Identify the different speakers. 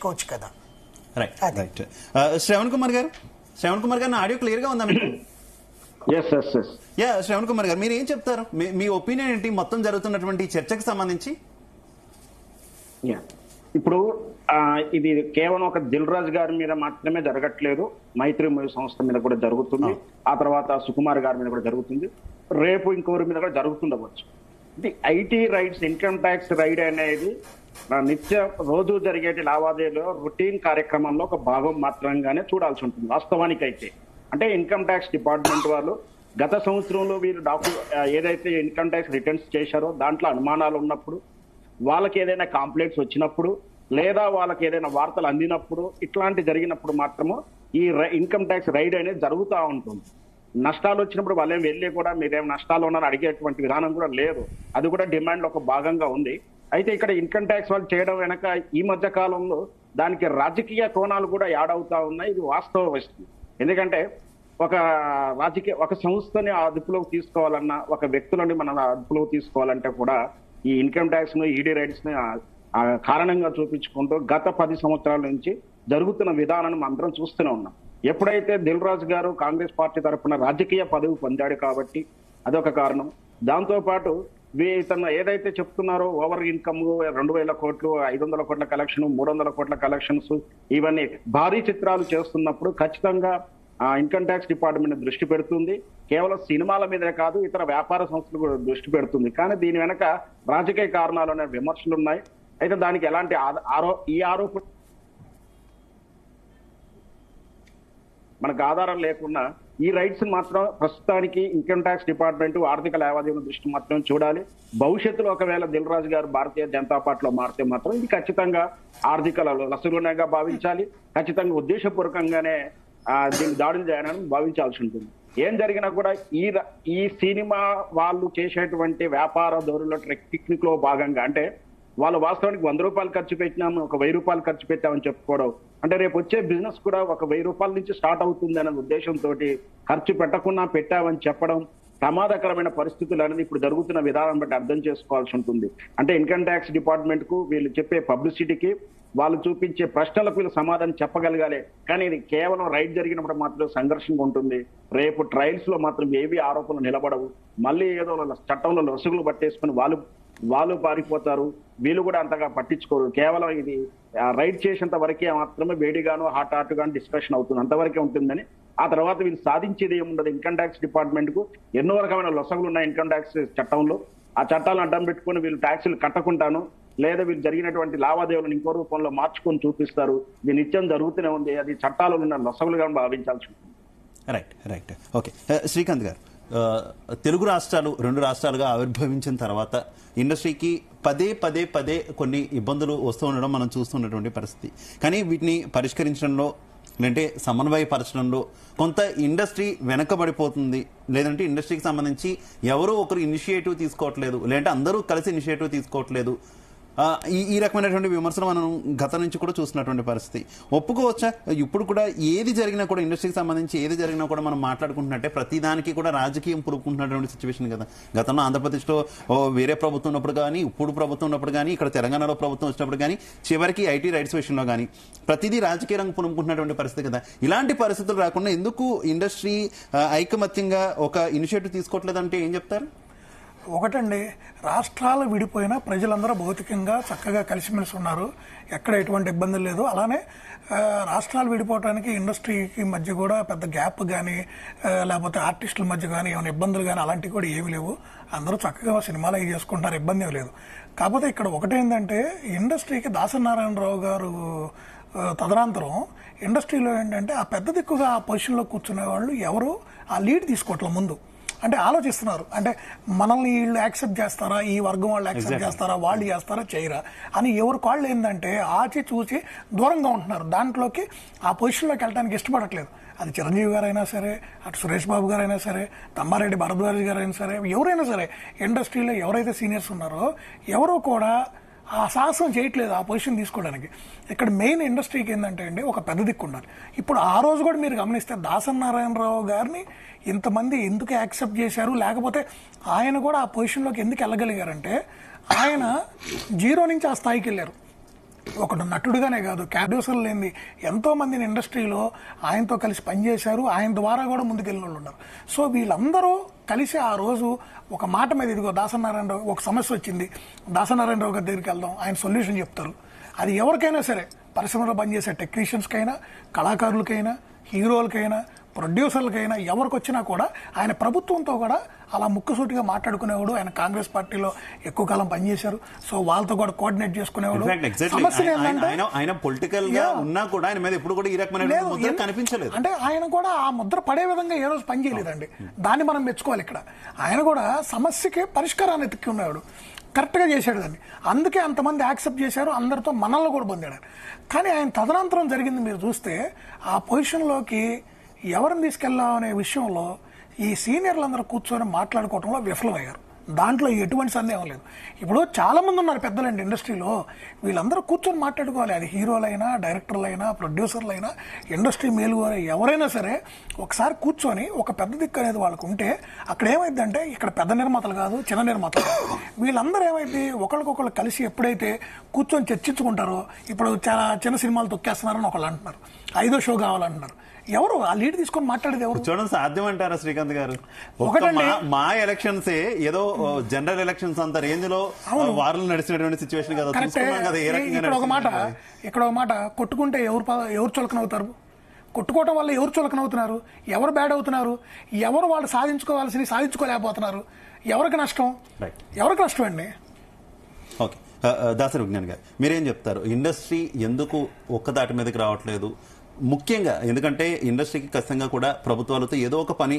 Speaker 1: నేర్చుకోవచ్చు కదా.
Speaker 2: Right right. Shravan Kumar గారు నా ఆడియో క్లియర్ గా ఉందా మీకు? శ్రవణ్ కుమార్ గారు, మీరు ఏం చెప్తారు? మీ ఒపీనియన్ ఏంటి మొత్తం జరుగుతున్నటువంటి చర్చకు సంబంధించి?
Speaker 3: ఇప్పుడు ఇది కేవలం ఒక దిల్ రాజు గారి మీద మాత్రమే జరగట్లేదు, మైత్రి మూవీ సంస్థ మీద కూడా జరుగుతుంది, ఆ తర్వాత సుకుమార్ గారి మీద కూడా జరుగుతుంది, రేపు ఇంకోరి మీద కూడా జరుగుతుండవచ్చు. ఇది IT raids, income tax raid అనేది నిత్య రోజు జరిగేటి లావాదేవీలో రొటీన్ కార్యక్రమంలో ఒక భాగం మాత్రంగానే చూడాల్సి ఉంటుంది. వాస్తవానికి అయితే అంటే ఇన్కమ్ ట్యాక్స్ డిపార్ట్మెంట్ వాళ్ళు గత సంవత్సరంలో వీరు ఏదైతే ఇన్కమ్ ట్యాక్స్ రిటర్న్స్ చేశారో దాంట్లో అనుమానాలు ఉన్నప్పుడు, వాళ్ళకి ఏదైనా కాంప్లైంట్స్ వచ్చినప్పుడు, లేదా వాళ్ళకి ఏదైనా వార్తలు అందినప్పుడు, ఇట్లాంటి జరిగినప్పుడు మాత్రము ఈ ఇన్కమ్ ట్యాక్స్ రైడ్ అనేది జరుగుతూ ఉంటుంది. నష్టాలు వచ్చినప్పుడు వాళ్ళేం వెళ్ళి కూడా మీరేం నష్టాలు ఉన్నారని అడిగేటువంటి విధానం కూడా లేదు. అది కూడా డిమాండ్ ఒక భాగంగా ఉంది. అయితే ఇక్కడ ఇన్కమ్ ట్యాక్స్ వాళ్ళు చేయడం వెనక ఈ మధ్య కాలంలో దానికి రాజకీయ కోణాలు కూడా యాడ్ అవుతా ఉన్నాయి. ఇది వాస్తవ పరిస్థితి. ఎందుకంటే ఒక సంస్థని అదుపులోకి తీసుకోవాలన్నా, ఒక వ్యక్తులని మనం అదుపులోకి తీసుకోవాలంటే కూడా ఈ ఇన్కమ్ ట్యాక్స్ ను, ఈడీ రైట్స్ ని కారణంగా చూపించుకుంటూ గత 10 సంవత్సరాల నుంచి జరుగుతున్న విధానాన్ని అందరం చూస్తూనే ఉన్నాం. ఎప్పుడైతే దిల్ రాజు గారు కాంగ్రెస్ పార్టీ తరఫున రాజకీయ పదవి పొందాడు కాబట్టి అదొక కారణం. దాంతో పాటు ఇతను ఏదైతే చెప్తున్నారో ఓవర్ ఇన్కమ్ 2,000 కోట్లు, 500 కోట్ల కలెక్షన్, 300 కోట్ల కలెక్షన్స్, ఇవన్నీ భారీ చిత్రాలు చేస్తున్నప్పుడు ఖచ్చితంగా ఇన్కమ్ ట్యాక్స్ డిపార్ట్మెంట్ దృష్టి పెడుతుంది. కేవలం సినిమాల మీదే కాదు, ఇతర వ్యాపార సంస్థలు కూడా దృష్టి పెడుతుంది. కానీ దీని వెనక రాజకీయ కారణాలు అనే విమర్శలు ఉన్నాయి. అయితే దానికి ఎలాంటి ఆరోపణ మనకు ఆధారం లేకుండా ఈ రైట్స్ మాత్రం ప్రస్తుతానికి ఇన్కమ్ ట్యాక్స్ డిపార్ట్మెంట్ ఆర్థిక లావాదేవీల దృష్టి మాత్రం చూడాలి. భవిష్యత్తులో ఒకవేళ దిల్ రాజు గారు భారతీయ జనతా పార్టీలో మారితే మాత్రం ఇది ఖచ్చితంగా ఆర్థిక లసలుగా భావించాలి. ఖచ్చితంగా ఉద్దేశపూర్వకంగానే దీన్ని దాడులు చేయాలని భావించాల్సి ఉంటుంది. ఏం జరిగినా కూడా ఈ సినిమా వాళ్ళు చేసేటువంటి వ్యాపార ధోరణిలో టెక్నిక్ లో భాగంగా, అంటే వాళ్ళు వాస్తవానికి 100 రూపాయలు ఖర్చు పెట్టినాము, ఒక 1000 రూపాయలు ఖర్చు పెట్టామని చెప్పుకోవడం, అంటే రేపు వచ్చే బిజినెస్ కూడా ఒక 1000 రూపాయల నుంచి స్టార్ట్ అవుతుంది అనే ఉద్దేశంతో ఖర్చు పెట్టకుండా పెట్టామని చెప్పడం ప్రమాదకరమైన పరిస్థితులు అనేది ఇప్పుడు జరుగుతున్న విధానం బట్టి అర్థం చేసుకోవాల్సి ఉంటుంది. అంటే ఇన్కమ్ ట్యాక్స్ డిపార్ట్మెంట్ కు వీళ్ళు చెప్పే పబ్లిసిటీకి, వాళ్ళు చూపించే ప్రశ్నలకు వీళ్ళు సమాధానం చెప్పగలగాలి. కానీ ఇది కేవలం రైట్ జరిగినప్పుడు మాత్రం సంఘర్షణగా ఉంటుంది. రేపు ట్రయల్స్ లో మాత్రం ఏవి ఆరోపణలు నిలబడవు. మళ్ళీ ఏదో చట్టంలో లొసుగులు పట్టేసుకుని వాళ్ళు పారిపోతారు. వీళ్ళు కూడా అంతగా పట్టించుకోరు. కేవలం ఇది రైట్ చేసేంత వరకే మాత్రమే వేడిగాను హాట్ గాను డిస్కషన్ అవుతుంది, అంతవరకే ఉంటుందని. ఆ తర్వాత వీళ్ళు సాధించేది ఏముండదు. ఇన్కమ్ ట్యాక్స్ డిపార్ట్మెంట్ కు ఎన్నో రకమైన లొసగులు ఉన్నాయి ఇన్కమ్ ట్యాక్స్ చట్టంలో. ఆ చట్టాలను అడ్డం పెట్టుకుని వీళ్ళు ట్యాక్సులు కట్టకుంటాను, లేదా వీళ్ళు జరిగినటువంటి లావాదేవీలను ఇంకో రూపంలో మార్చుకొని చూపిస్తారు. ఇది నిత్యం జరుగుతూనే ఉంది. అది చట్టాలు ఉన్న లొసగులుగా భావించాల్సి ఉంటుంది.
Speaker 2: రైట్. ఓకే, శ్రీకాంత్ గారు, తెలుగు రాష్ట్రాలు 2 రాష్ట్రాలుగా ఆవిర్భవించిన తర్వాత ఇండస్ట్రీకి పదే కొన్ని ఇబ్బందులు వస్తూ ఉండడం మనం చూస్తున్నటువంటి పరిస్థితి. కానీ వీటిని పరిష్కరించడంలో, లేదంటే సమన్వయపరచడంలో కొంత ఇండస్ట్రీ వెనకబడిపోతుంది, లేదంటే ఇండస్ట్రీకి సంబంధించి ఎవరో ఒకరు ఇనిషియేటివ్ తీసుకోవట్లేదు, లేదంటే అందరూ కలిసి ఇనిషియేటివ్ తీసుకోవట్లేదు. ఈ రకమైనటువంటి విమర్శలు మనం గత నుంచి కూడా చూస్తున్నటువంటి పరిస్థితి. ఒప్పుకోవచ్చా? ఇప్పుడు కూడా ఏది జరిగినా కూడా, ఇండస్ట్రీకి సంబంధించి ఏది జరిగినా కూడా మనం మాట్లాడుకుంటున్నట్టే ప్రతిదానికి కూడా రాజకీయం పురుకుంటున్నటువంటి సిచ్యువేషన్ కదా. గతంలో ఆంధ్రప్రదేశ్లో వేరే ప్రభుత్వం ఉన్నప్పుడు కానీ, ఇప్పుడు ప్రభుత్వం ఉన్నప్పుడు కానీ, ఇక్కడ తెలంగాణలో ప్రభుత్వం వచ్చినప్పుడు కానీ, చివరికి ఐటీ రైట్స్ విషయంలో కానీ ప్రతిదీ రాజకీయ రంగు పురుకుంటున్నటువంటి పరిస్థితి కదా. ఇలాంటి పరిస్థితులు రాకుండా ఎందుకు ఇండస్ట్రీ ఐకమత్యంగా ఒక ఇనిషియేటివ్ తీసుకోవట్లేదంటే ఏం చెప్తారు?
Speaker 1: ఒకటండి, రాష్ట్రాలు విడిపోయినా ప్రజలందరూ భౌతికంగా చక్కగా కలిసిమెలిసి ఉన్నారు, ఎక్కడ ఎటువంటి ఇబ్బంది లేదు. అలానే రాష్ట్రాలు విడిపోవడానికి ఇండస్ట్రీకి మధ్య కూడా పెద్ద గ్యాప్ కానీ, లేకపోతే ఆర్టిస్టుల మధ్య కానీ ఏమైనా ఇబ్బందులు కానీ అలాంటివి కూడా ఏమి లేవు. అందరూ చక్కగా సినిమాలు అవి చేసుకుంటారు, ఇబ్బంది ఏమి లేదు. కాకపోతే ఇక్కడ ఒకటేంటంటే, ఇండస్ట్రీకి దాసనారాయణరావు గారు తదనంతరం ఇండస్ట్రీలో ఏంటంటే ఆ పెద్ద దిక్కుగా ఆ పొజిషన్లో కూర్చునే వాళ్ళు ఎవరు ఆ లీడ్ తీసుకోవట్లే. ముందు అంటే ఆలోచిస్తున్నారు, అంటే మనల్ని వీళ్ళు యాక్సెప్ట్ చేస్తారా, ఈ వర్గం వాళ్ళు యాక్సెప్ట్ చేస్తారా, వాళ్ళు చేస్తారా, చేయరా అని ఎవరు కాళ్ళు ఏంటంటే ఆచి చూసి దూరంగా ఉంటున్నారు. దాంట్లోకి ఆ పొజిషన్లోకి వెళ్ళడానికి ఇష్టపడట్లేదు. అది చిరంజీవి గారైనా సరే, అటు సురేష్ బాబు గారైనా సరే, తమ్మారెడ్డి భరద్వాజ్ గారైనా సరే, ఎవరైనా సరే ఇండస్ట్రీలో ఎవరైతే సీనియర్స్ ఉన్నారో ఎవరో కూడా ఆ సాహసం చేయట్లేదు ఆ పొజిషన్ తీసుకోవడానికి. ఇక్కడ మెయిన్ ఇండస్ట్రీకి ఏంటంటే అండి, ఒక పెద్ద దిక్కు ఉండాలి. ఇప్పుడు ఆ రోజు కూడా మీరు గమనిస్తే దాసనారాయణరావు గారిని ఇంతమంది ఎందుకు యాక్సెప్ట్ చేశారు, లేకపోతే ఆయన కూడా ఆ పొజిషన్లోకి ఎందుకు వెళ్ళగలిగారంటే ఆయన 0 నుంచి ఆ స్థాయికి వెళ్ళారు. ఒక నటుడుగానే కాదు, ప్రొడ్యూసర్లు లేని ఎంతో మందిని ఇండస్ట్రీలో ఆయనతో కలిసి పనిచేశారు, ఆయన ద్వారా కూడా ముందుకెళ్ళిన వాళ్ళు ఉన్నారు. సో వీళ్ళందరూ కలిసి ఆ రోజు ఒక మాట మీద, ఇదిగో దాసనారాయణరావు ఒక సమస్య వచ్చింది, దాసనారాయణరావు గారి దగ్గరికి వెళ్దాం, ఆయన సొల్యూషన్ చెప్తారు. అది ఎవరికైనా సరే, పరిశ్రమలో పనిచేసే టెక్నీషియన్స్కైనా, కళాకారులకైనా, హీరోలకైనా, ప్రొడ్యూసర్లకైనా, ఎవరికి వచ్చినా కూడా ఆయన ప్రభుత్వంతో కూడా అలా ముక్కుసూటిగా మాట్లాడుకునేవాడు. ఆయన కాంగ్రెస్ పార్టీలో ఎక్కువ కాలం పనిచేశారు. సో వాళ్ళతో కూడా కోఆర్డినేట్ చేసుకునేవాడు. సమస్య ఏంటంటే
Speaker 2: ఆయన పొలిటికల్ గా ఉన్నా కూడా ఆయన మీద ఎప్పుడు కూడా ఈ రకమైన ముద్ర కనిపించలేదు.
Speaker 1: అంటే ఆయన కూడా ఆ ముద్ర పడే విధంగా ఏ రోజు పనిచేయలేదండి. దాన్ని మనం మెచ్చుకోవాలి. ఇక్కడ ఆయన కూడా సమస్యకి పరిష్కారాన్ని ఎత్తుక్కి ఉన్నాడు, కరెక్ట్గా చేశాడు దాన్ని. అందుకే అంతమంది యాక్సెప్ట్ చేశారు, అందరితో మనల్ని కూడా పొందాడు. కానీ ఆయన తదనంతరం జరిగింది మీరు చూస్తే, ఆ పొజిషన్లోకి ఎవరిని తీసుకెళ్లాం అనే విషయంలో ఈ సీనియర్లందరూ కూర్చొని మాట్లాడుకోవడంలో విఫలమయ్యారు. దాంట్లో ఎటువంటి సందేహం లేదు. ఇప్పుడు చాలా మంది ఉన్నారు పెద్దలండి ఇండస్ట్రీలో, వీళ్ళందరూ కూర్చొని మాట్లాడుకోవాలి. అది హీరోలైనా, డైరెక్టర్లైనా, ప్రొడ్యూసర్లైనా, ఇండస్ట్రీ మేలు ఎవరైనా సరే ఒకసారి కూర్చొని ఒక పెద్ద దిక్కు అనేది వాళ్ళకు ఉంటే అక్కడ ఏమైందంటే, ఇక్కడ పెద్ద నిర్మాతలు కాదు, చిన్న నిర్మాతలు కాదు, వీళ్ళందరూ ఏమైంది ఒకరికొకరు కలిసి ఎప్పుడైతే కూర్చొని చర్చించుకుంటారో, ఇప్పుడు చాలా చిన్న సినిమాలు తొక్కేస్తున్నారని ఒకళ్ళు అంటున్నారు, 5వ షో కావాలంటున్నారు. ఎవరు ఆ లీడ్ తీసుకొని మాట్లాడేది ఎవరు?
Speaker 2: చూడండి, సాధ్యం అంటారా శ్రీకాంత్ గారు? మా ఎలక్షన్స్ ఏదో జనరల్ ఎలక్షన్స్ అంత రేంజ్ లో వార్లు నడిచినటువంటి సిచ్యువేషన్ కదా.
Speaker 1: ఇక్కడ ఒక మాట, కొట్టుకుంటే ఎవరు చులకనవుతారు? కొట్టుకోవటం వల్ల ఎవరు చులకనవుతున్నారు? ఎవరు బ్యాడ్ అవుతున్నారు? ఎవరు వాళ్ళు సాధించుకోవాల్సింది సాధించుకోలేకపోతున్నారు? ఎవరికి నష్టం? ఎవరికి నష్టం అండి?
Speaker 2: ఓకే, దాసరి విజ్ఞాన్ గారు మీరేం చెప్తారు? ఇండస్ట్రీ ఎందుకు ఒక్కదాటి మీదకి రావట్లేదు? ముఖ్యంగా ఎందుకంటే ఇండస్ట్రీకి ఖచ్చితంగా కూడా ప్రభుత్వాలతో ఏదో ఒక పని